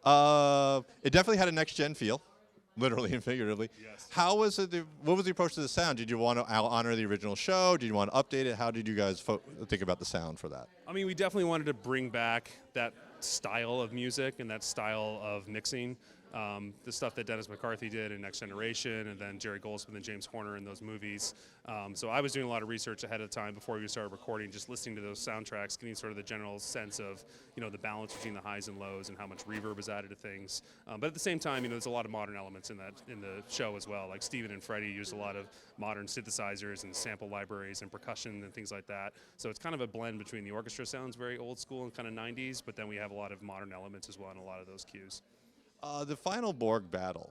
It definitely had a next-gen feel, literally and figuratively. Yes. How was it? What was the approach to the sound? Did you want to honor the original show? Did you want to update it? How did you guys think about the sound for that? I mean, we definitely wanted to bring back that style of music and that style of mixing. The stuff that Dennis McCarthy did in Next Generation, and then Jerry Goldsmith and James Horner in those movies. So I was doing a lot of research ahead of time before we started recording, just listening to those soundtracks, getting sort of the general sense of, the balance between the highs and lows and how much reverb is added to things. But at the same time, there's a lot of modern elements in the show as well. Like Steven and Freddie used a lot of modern synthesizers and sample libraries and percussion and things like that. So it's kind of a blend between the orchestra sounds very old school and kind of 90s, but then we have a lot of modern elements as well in a lot of those cues. The final Borg battle,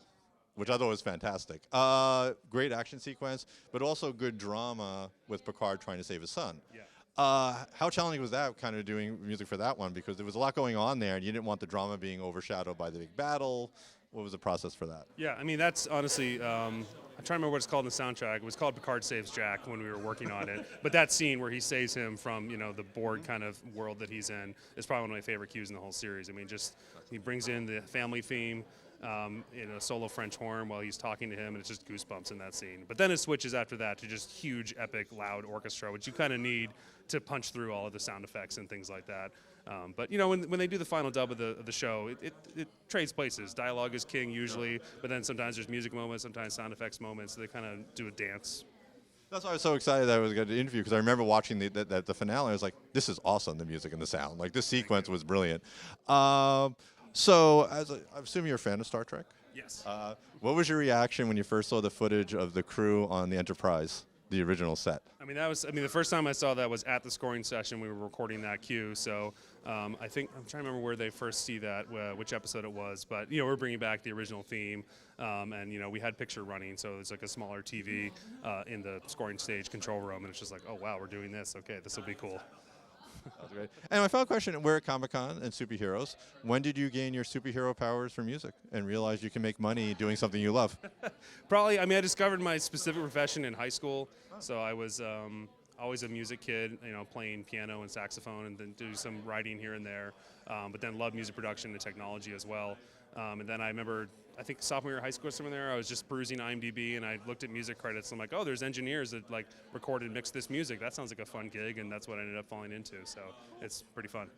which I thought was fantastic. Great action sequence, but also good drama with Picard trying to save his son. Yeah. How challenging was that, kind of doing music for that one? Because there was a lot going on there, and you didn't want the drama being overshadowed by the big battle. What was the process for that? Yeah, I mean, that's honestly, I'm trying to remember what it's called in the soundtrack. It was called Picard Saves Jack when we were working on it. But that scene where he saves him from, the Borg kind of world that he's in is probably one of my favorite cues in the whole series. I mean, just he brings in the family theme in a solo French horn while he's talking to him, and it's just goosebumps in that scene. But then it switches after that to just huge, epic, loud orchestra, which you kind of need to punch through all of the sound effects and things like that. But when they do the final dub of the show, it trades places. Dialogue is king usually, but then sometimes there's music moments, sometimes sound effects moments. So they kind of do a dance. That's why I was so excited that I was going to interview, because I remember watching the finale. I was like, this is awesome, the music and the sound. Like, this sequence was brilliant. So, I assume you're a fan of Star Trek? Yes. What was your reaction when you first saw the footage of the crew on the Enterprise, the original set? I mean, the first time I saw that was at the scoring session. We were recording that cue, so I think I'm trying to remember where they first see that, which episode it was. But we're bringing back the original theme, and we had picture running, so it's like a smaller TV in the scoring stage control room, and it's just like, oh wow, we're doing this. Okay, this will be cool. That's great. And my final question: we're at Comic-Con and superheroes. When did you gain your superhero powers for music and realize you can make money doing something you love? Probably. I mean, I discovered my specific profession in high school, so I was always a music kid, playing piano and saxophone, and then do some writing here and there. But then loved music production and technology as well. And then I remember, I think sophomore year of high school or something there, I was just perusing IMDb and I looked at music credits. And I'm like, oh, there's engineers that like recorded and mixed this music. That sounds like a fun gig, and that's what I ended up falling into. So it's pretty fun.